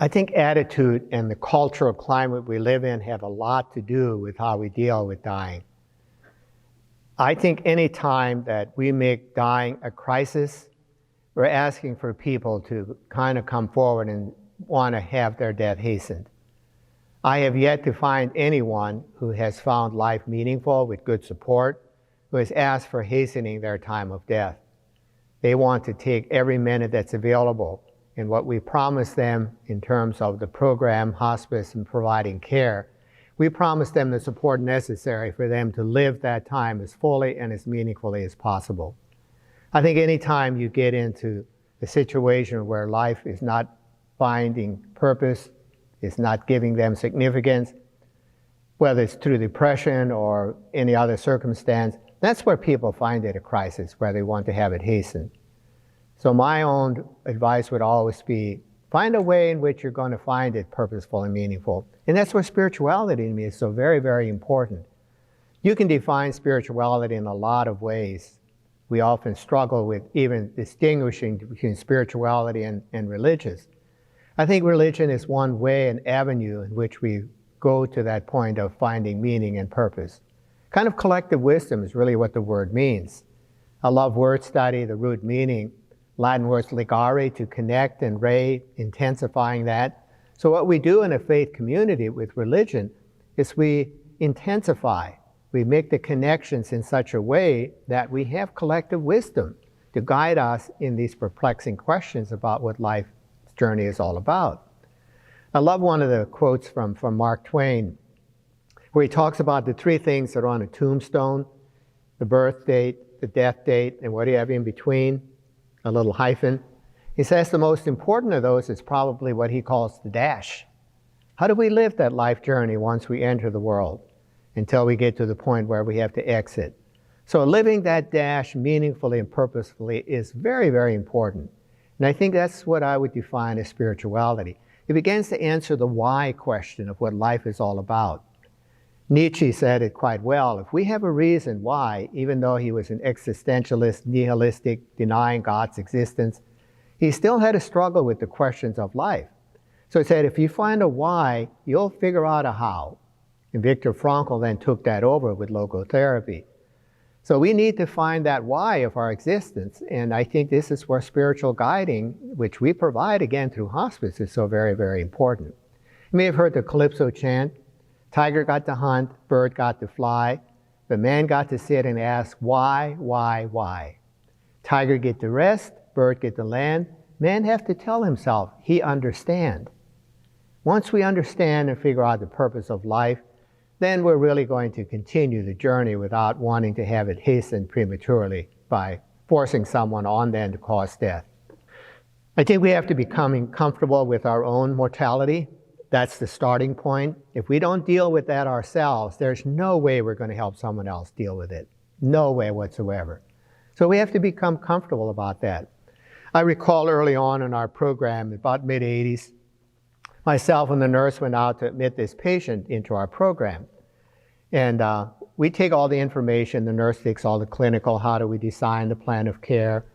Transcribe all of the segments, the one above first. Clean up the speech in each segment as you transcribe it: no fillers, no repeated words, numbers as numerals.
I think attitude and the cultural climate we live in have a lot to do with how we deal with dying. I think any time that we make dying a crisis, we're asking for people to kind of come forward and want to have their death hastened. I have yet to find anyone who has found life meaningful with good support, who has asked for hastening their time of death. They want to take every minute that's available, and what we promise them in terms of the program, hospice, and providing care, we promise them the support necessary for them to live that time as fully and as meaningfully as possible. I think any time you get into a situation where life is not finding purpose, is not giving them significance, whether it's through depression or any other circumstance, that's where people find it a crisis, where they want to have it hastened. So my own advice would always be, find a way in which you're going to find it purposeful and meaningful. And that's where spirituality to me is so very, very important. You can define spirituality in a lot of ways. We often struggle with even distinguishing between spirituality and religious. I think religion is one way, an avenue in which we go to that point of finding meaning and purpose. Kind of collective wisdom is really what the word means. I love word study, the root meaning. Latin words ligare, to connect, and re, intensifying that. So what we do in a faith community with religion is we intensify. We make the connections in such a way that we have collective wisdom to guide us in these perplexing questions about what life's journey is all about. I love one of the quotes from Mark Twain, where he talks about the three things that are on a tombstone: the birth date, the death date, and what do you have in between? A little hyphen. He says the most important of those is probably what he calls the dash. How do we live that life journey once we enter the world until we get to the point where we have to exit? So living that dash meaningfully and purposefully is very, very important. And I think that's what I would define as spirituality. It begins to answer the why question of what life is all about. Nietzsche said it quite well. If we have a reason why, even though he was an existentialist, nihilistic, denying God's existence, he still had a struggle with the questions of life. So he said, if you find a why, you'll figure out a how. And Viktor Frankl then took that over with logotherapy. So we need to find that why of our existence. And I think this is where spiritual guiding, which we provide again through hospice, is so very, very important. You may have heard the Calypso chant. Tiger got to hunt, bird got to fly, but man got to sit and ask, why, why, why? Tiger get to rest, bird get to land. Man have to tell himself he understand. Once we understand and figure out the purpose of life, then we're really going to continue the journey without wanting to have it hastened prematurely by forcing someone on then to cause death. I think we have to become comfortable with our own mortality. That's the starting point. If we don't deal with that ourselves, there's no way we're going to help someone else deal with it. No way whatsoever. So we have to become comfortable about that. I recall early on in our program, about mid-80s, myself and the nurse went out to admit this patient into our program. And we take all the information, the nurse takes all the clinical, how do we design the plan of care.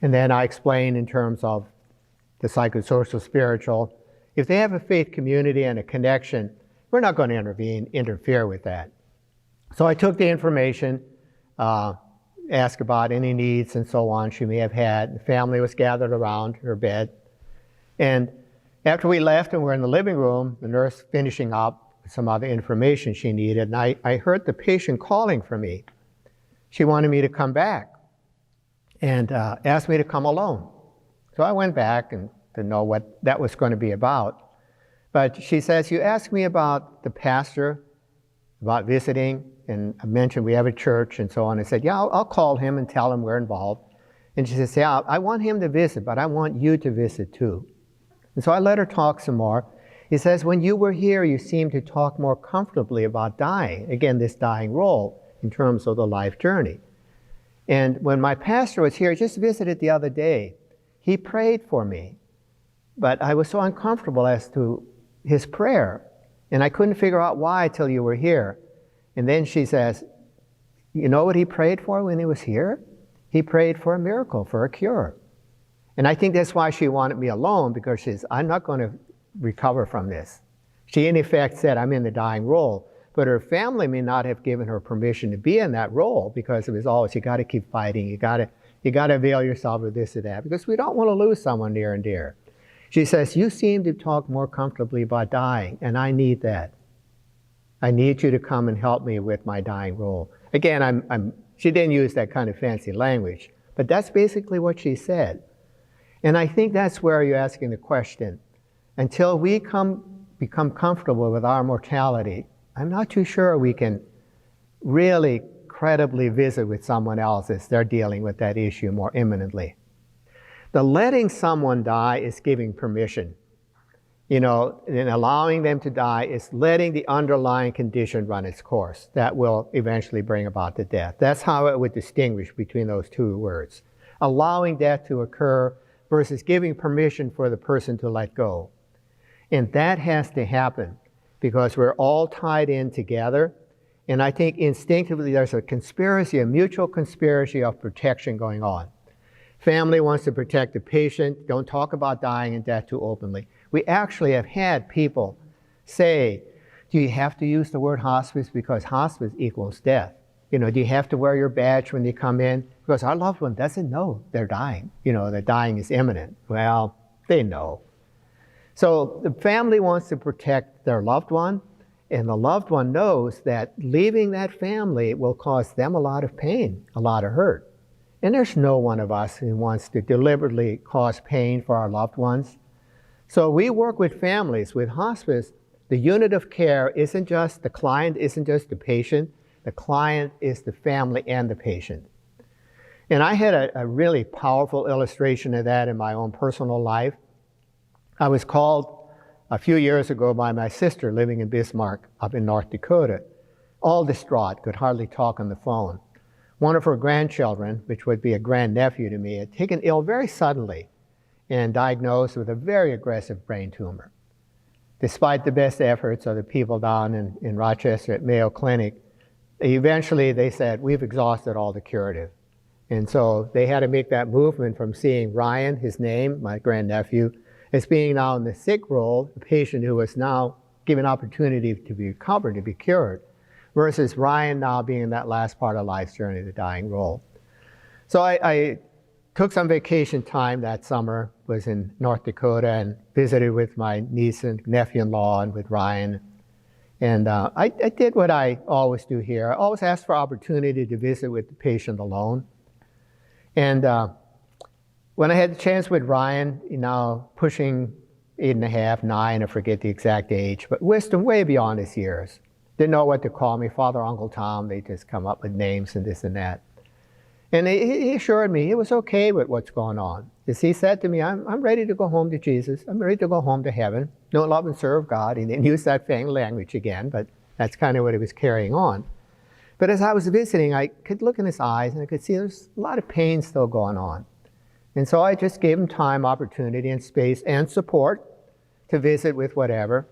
And then I explain in terms of the psychosocial, spiritual. If they have a faith community and a connection, we're not going to interfere with that. So I took the information, asked about any needs and so on she may have had. The family was gathered around her bed. And after we left and we're in the living room, the nurse finishing up some other information she needed, and I heard the patient calling for me. She wanted me to come back and asked me to come alone. So I went back and to know what that was going to be about. But she says, you asked me about the pastor, about visiting, and I mentioned we have a church and so on. I said, yeah, I'll call him and tell him we're involved. And she says, yeah, I want him to visit, but I want you to visit too. And so I let her talk some more. He says, when you were here, you seemed to talk more comfortably about dying. Again, this dying role in terms of the life journey. And when my pastor was here, just visited the other day, he prayed for me. But I was so uncomfortable as to his prayer. And I couldn't figure out why till you were here. And then she says, you know what he prayed for when he was here? He prayed for a miracle, for a cure. And I think that's why she wanted me alone, because she says, I'm not going to recover from this. She, in effect, said, I'm in the dying role. But her family may not have given her permission to be in that role because it was always, you got to keep fighting. You got to avail yourself of this or that because we don't want to lose someone near and dear. She says, you seem to talk more comfortably about dying, and I need that. I need you to come and help me with my dying role. Again, she didn't use that kind of fancy language, but that's basically what she said. And I think that's where you're asking the question. Until we become comfortable with our mortality, I'm not too sure we can really credibly visit with someone else as they're dealing with that issue more imminently. The letting someone die is giving permission. And allowing them to die is letting the underlying condition run its course. That will eventually bring about the death. That's how it would distinguish between those two words. Allowing death to occur versus giving permission for the person to let go. And that has to happen because we're all tied in together. And I think instinctively there's a mutual conspiracy of protection going on. Family wants to protect the patient. Don't talk about dying and death too openly. We actually have had people say, do you have to use the word hospice because hospice equals death? Do you have to wear your badge when you come in? Because our loved one doesn't know they're dying. That dying is imminent. Well, they know. So the family wants to protect their loved one, and the loved one knows that leaving that family will cause them a lot of pain, a lot of hurt. And there's no one of us who wants to deliberately cause pain for our loved ones. So we work with families. With hospice, the unit of care isn't just, the client isn't just the patient, the client is the family and the patient. And I had a really powerful illustration of that in my own personal life. I was called a few years ago by my sister living in Bismarck up in North Dakota, all distraught, could hardly talk on the phone. One of her grandchildren, which would be a grandnephew to me, had taken ill very suddenly and diagnosed with a very aggressive brain tumor. Despite the best efforts of the people down in Rochester at Mayo Clinic, eventually they said, we've exhausted all the curative. And so they had to make that movement from seeing Ryan, his name, my grandnephew, as being now in the sick role, a patient who was now given opportunity to be recovered, to be cured, versus Ryan now being in that last part of life's journey, the dying role. So I took some vacation time that summer, was in North Dakota and visited with my niece and nephew-in-law and with Ryan. And I did what I always do here. I always ask for opportunity to visit with the patient alone. And when I had the chance with Ryan, pushing 8.5, 9, I forget the exact age, but wisdom way beyond his years. Didn't know what to call me, Father, Uncle Tom. They just come up with names and this and that. And he assured me he was okay with what's going on. As he said to me, I'm ready to go home to Jesus. I'm ready to go home to heaven. Know, love, and serve God. He didn't use that fancy language again, but that's kind of what he was carrying on. But as I was visiting, I could look in his eyes and I could see there's a lot of pain still going on. And so I just gave him time, opportunity, and space and support to visit with whatever.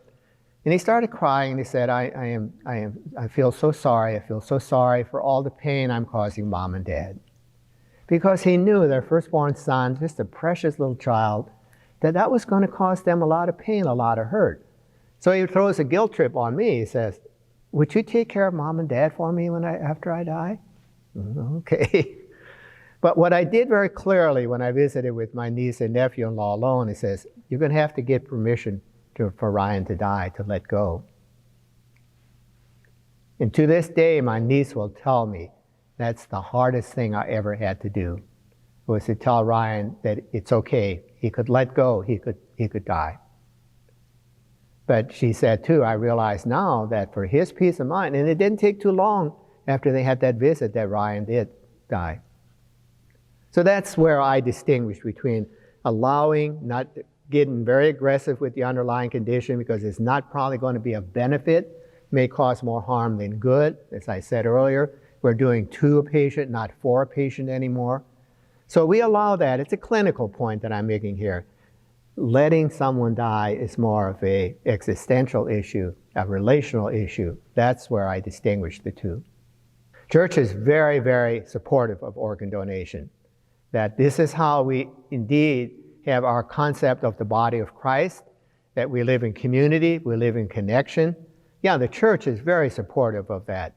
And he started crying and he said, I feel so sorry. I feel so sorry for all the pain I'm causing Mom and Dad. Because he knew their firstborn son, just a precious little child, that was going to cause them a lot of pain, a lot of hurt. So he throws a guilt trip on me. He says, would you take care of Mom and Dad for me after I die? Okay. But what I did very clearly when I visited with my niece and nephew-in-law alone, he says, you're going to have to get permission for Ryan to die, to let go. And to this day, my niece will tell me that's the hardest thing I ever had to do, was to tell Ryan that it's okay. He could let go. He could die. But she said, too, I realize now that for his peace of mind, and it didn't take too long after they had that visit that Ryan did die. So that's where I distinguish between allowing, not getting very aggressive with the underlying condition because it's not probably going to be a benefit, may cause more harm than good. As I said earlier, we're doing to a patient, not for a patient anymore. So we allow that. It's a clinical point that I'm making here. Letting someone die is more of an existential issue, a relational issue. That's where I distinguish the two. Church is very, very supportive of organ donation. That this is how we indeed have our concept of the body of Christ, that we live in community, we live in connection. Yeah, the church is very supportive of that.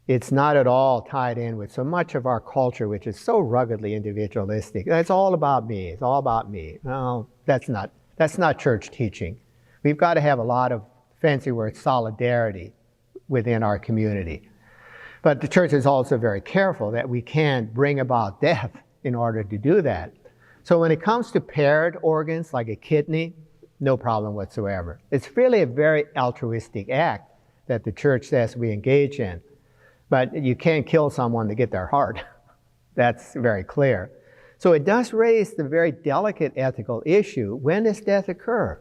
It's not at all tied in with so much of our culture, which is so ruggedly individualistic. It's all about me. It's all about me. No, that's not church teaching. We've got to have a lot of, fancy word, solidarity within our community. But the church is also very careful that we can't bring about death in order to do that. So when it comes to paired organs like a kidney, no problem whatsoever. It's really a very altruistic act that the church says we engage in. But you can't kill someone to get their heart. That's very clear. So it does raise the very delicate ethical issue. When does death occur?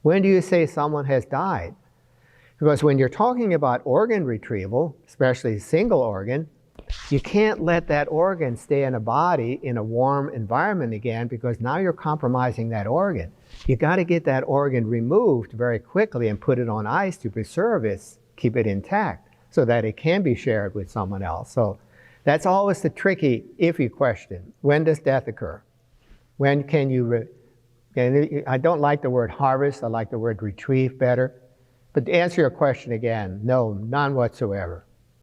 When do you say someone has died? Because when you're talking about organ retrieval, especially single organ, you can't let that organ stay in a body in a warm environment again, because now you're compromising that organ. You got to get that organ removed very quickly and put it on ice to preserve it, keep it intact, so that it can be shared with someone else. So that's always the tricky, iffy question. When does death occur? When can you, I don't like the word harvest, I like the word retrieve better. But to answer your question again, no, none whatsoever.